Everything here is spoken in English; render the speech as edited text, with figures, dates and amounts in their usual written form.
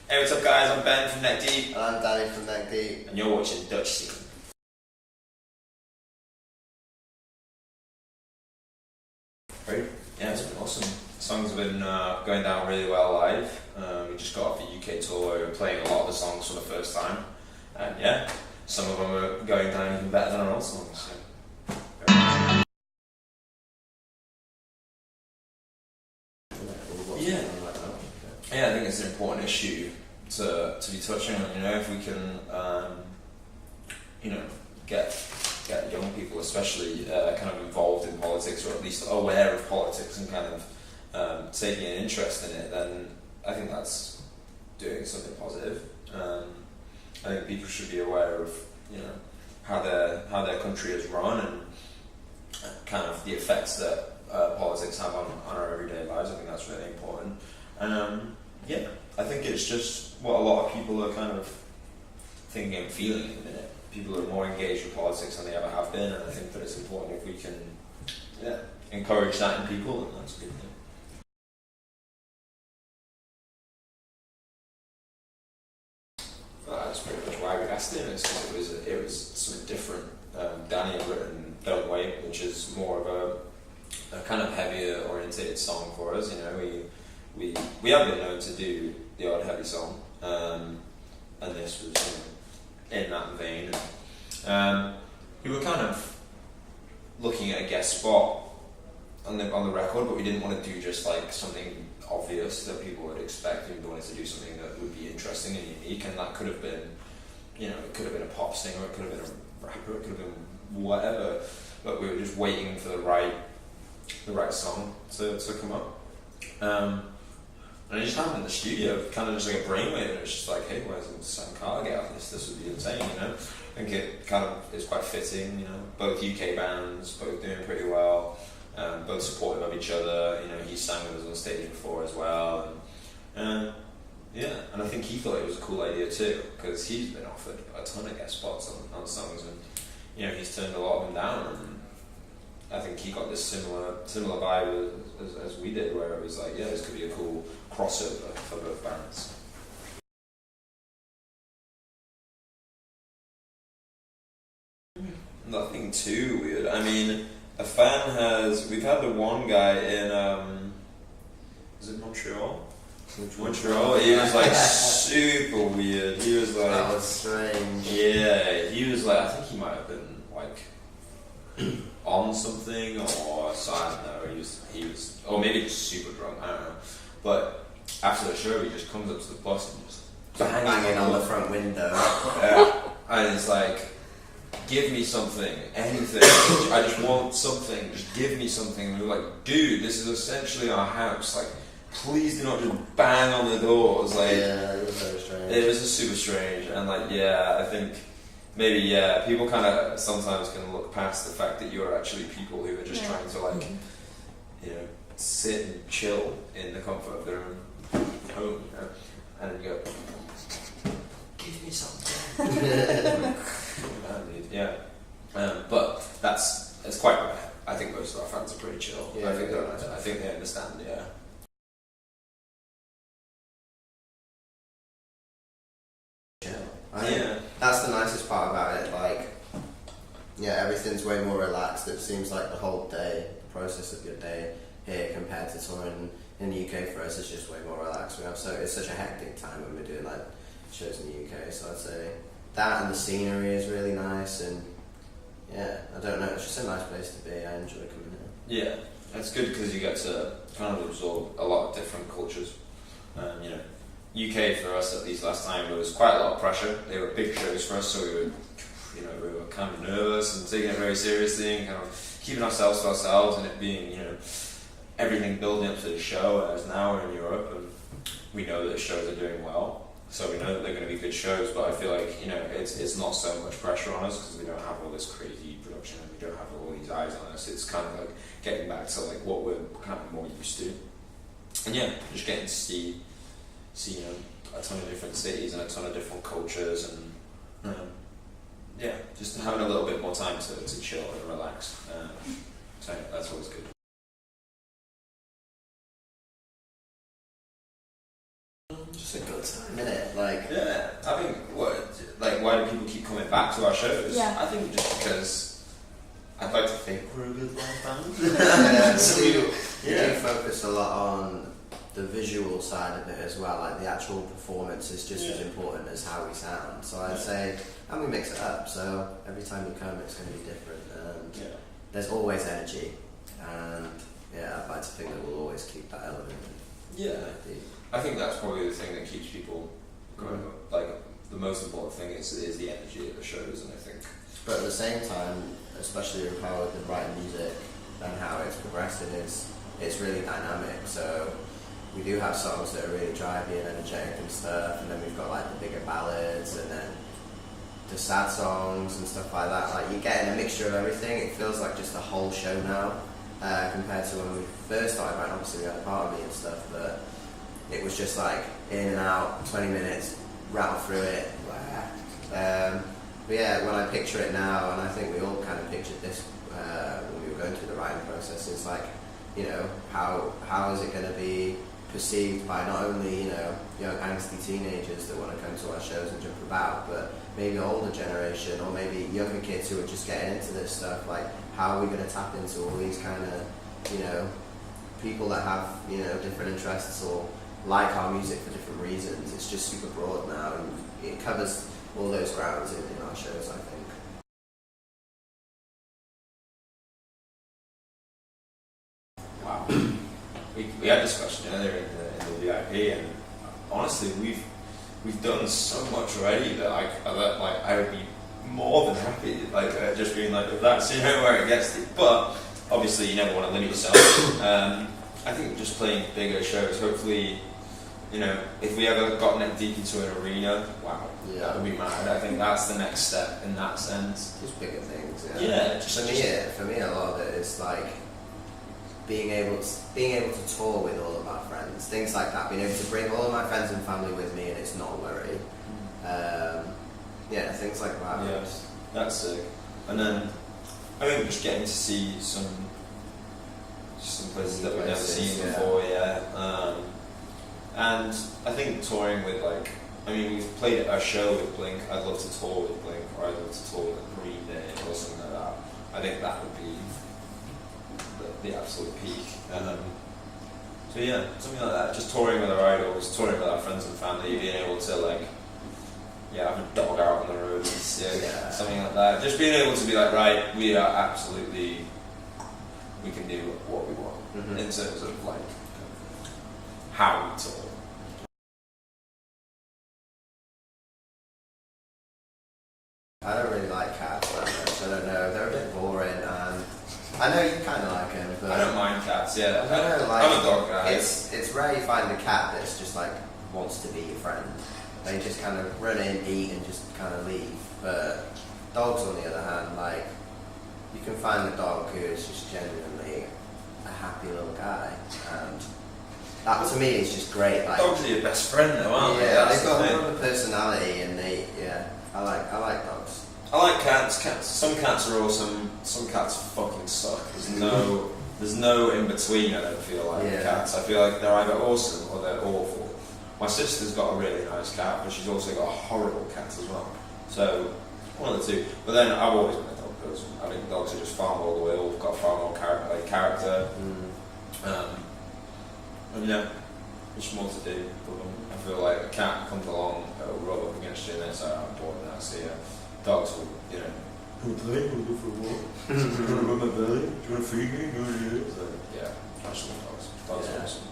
Hey, what's up guys, I'm Ben from Neck Deep. And I'm Danny from Neck Deep. And you're watching Dutch Scene. Great. Yeah, it's been awesome. Songs have been going down really well live. We just got off the UK tour where we were playing a lot of the songs for the first time. And yeah, some of them are going down even better than our old songs. So. Yeah, I think it's an important issue to be touching on. You know, if we can, get young people, especially, kind of involved in politics, or at least aware of politics, and kind of taking an interest in it, then I think that's doing something positive. I think people should be aware of, how their country is run and kind of the effects that politics have on our everyday lives. I think that's really important. And yeah, I think it's just what a lot of people are kind of thinking and feeling in a minute. People are more engaged with politics than they ever have been, and I think that it's important if we can encourage that in people, and that's a good thing. That's pretty much why we asked him, is because it was something different. Danny had written Don't Wait, which is more of a kind of heavier orientated song for us. We have been known to do the odd heavy song, and this was in that vein. We were kind of looking at a guest spot on the record, but we didn't want to do just like something obvious that people would expect. We wanted to do something that would be interesting and unique, and that could have been, it could have been a pop singer, it could have been a rapper, it could have been whatever. But we were just waiting for the right song to come up. And I just happened in the studio, kind of just like a brainwave, and it was just like, hey, where's Sam Carter get out this? This would be insane, I think it kind of is quite fitting, both UK bands, both doing pretty well, both supportive of each other, he sang with us on stage before as well, and I think he thought it was a cool idea too, because he's been offered a ton of guest spots on songs, and he's turned a lot of them down, and I think he got this similar vibe as we did, where it was like, yeah, this could be a cool crossover for both bands. Nothing too weird. I mean, we've had the one guy in, is it Montreal? Montreal, he was like super weird. He was like, that was strange. Yeah, he was like, I think he might have been like on something, or so I don't know. He was, or maybe just super drunk. I don't know. But after the show, he just comes up to the bus and just banging on the front window. And it's like, give me something, anything. I just want something. Just give me something. And we were like, dude, this is essentially our house. Like, please do not just bang on the doors. Like, yeah, it was very strange. It was just super strange, and like, yeah, I think maybe people kind of sometimes can look past the fact that you're actually people who are just trying to like, sit and chill in the comfort of their own home, and then you go, give me something. But it's quite rare. I think most of our fans are pretty chill. Yeah, I think they understand. Yeah. That's the nicest part about it. Like, everything's way more relaxed. It seems like the whole day, the process of your day here compared to touring in the UK for us is just way more relaxed. It's such a hectic time when we're doing like shows in the UK. So I'd say that, and the scenery is really nice, and I don't know, it's just a nice place to be. I enjoy coming here. Yeah, it's good because you get to kind of absorb a lot of different cultures. UK for us, at least last time, there was quite a lot of pressure. They were big shows for us, so we were kind of nervous and taking it very seriously and kind of keeping ourselves to ourselves, and it being, everything building up to the show. Whereas now we're in Europe and we know that the shows are doing well, so we know that they're going to be good shows. But I feel like it's not so much pressure on us because we don't have all this crazy production and we don't have all these eyes on us. It's kind of like getting back to like what we're kind of more used to, and just getting to see a ton of different cities and a ton of different cultures, and just having a little bit more time to chill and relax. So that's always good. Just a good time. Minute, like Yeah, I think why do people keep coming back to our shows? Yeah. I think just because I'd like to think we're a good live band. yeah, So we do focus a lot on the visual side of it as well. Like the actual performance is just as important as how we sound. So I'd say, and we mix it up. So every time you come, it's going to be different. And there's always energy, and I'd like to think that we'll always keep that element. Yeah, I think that's probably the thing that keeps people going. Like the most important thing is the energy of the shows, and I think. But at the same time, especially with how we've been writing music and how it's progressing, it's really dynamic. So we do have songs that are really drivey and energetic and stuff, and then we've got like the bigger ballads, and then the sad songs and stuff like that. Like you're getting a mixture of everything. It feels like just a whole show now, compared to when we first started. Right, obviously we had a part of me and stuff, but it was just like in and out, 20 minutes, rattle through it. But yeah, when I picture it now, and I think we all kind of pictured this when we were going through the writing process, it's like, you know, how is it going to be perceived by not only, you know, young angsty teenagers that want to come to our shows and jump about, but maybe older generation or maybe younger kids who are just getting into this stuff. Like, how are we going to tap into all these kind of, you know, people that have, you know, different interests or like our music for different reasons? It's just super broad now, and it covers all those grounds in our shows, I think. Wow. we had this question earlier in the VIP, and honestly, we've done so much already that I would be more than happy, just being like, that's, you know, where it gets to. But obviously, you never want to limit yourself. I think just playing bigger shows, hopefully, you know, if we ever got neck deep into an arena, wow, that would be mad. I think that's the next step in that sense. Just bigger things. Yeah. For me, a lot of it is like being able to tour with all of our friends, things like that. Being able to bring all of my friends and family with me, and it's not a worry. Things like that. Yeah, that's sick. And then I think just getting to see some places that we've never seen before. And I think touring with we've played a show with Blink. I'd love to tour with Blink, or I'd love to tour with Green Day or something like that. I think that would be the absolute peak. So yeah, something like that. Just touring with our idols, touring with our friends and family, being able to have a dog out on the road, something like that. Just being able to be like, right, we can do what we want in terms of how we tour. I don't really like cats that much. I don't know. They're a bit boring, and I know you kind of like them, but I don't mind cats. Yeah, I don't know. I'm a dog guy. It's rare you find a cat that's just wants to be your friend. They just kind of run in, eat, and just kind of leave. But dogs, on the other hand, you can find a dog who is just genuinely a happy little guy, and that to me is just great. Dogs are your best friend, though, aren't they? Yeah, they've got a lot of personality, and I like dogs. I like cats. Some cats are awesome. Some cats fucking suck. There's no in between. I don't feel like with cats. I feel like they're either awesome or they're awful. My sister's got a really nice cat, but she's also got a horrible cat as well. So one of the two. But then I've always been a dog person. I think dogs are just far more loyal. Got far more character. And there's more to do for them. I feel like a cat comes along, it'll rub up against you, and then it's like, I'm bored now. So dogs will, who play? Who go for a walk? Do you want to rub my belly? Do you want to feed me? So, I just love dogs. Dogs are awesome.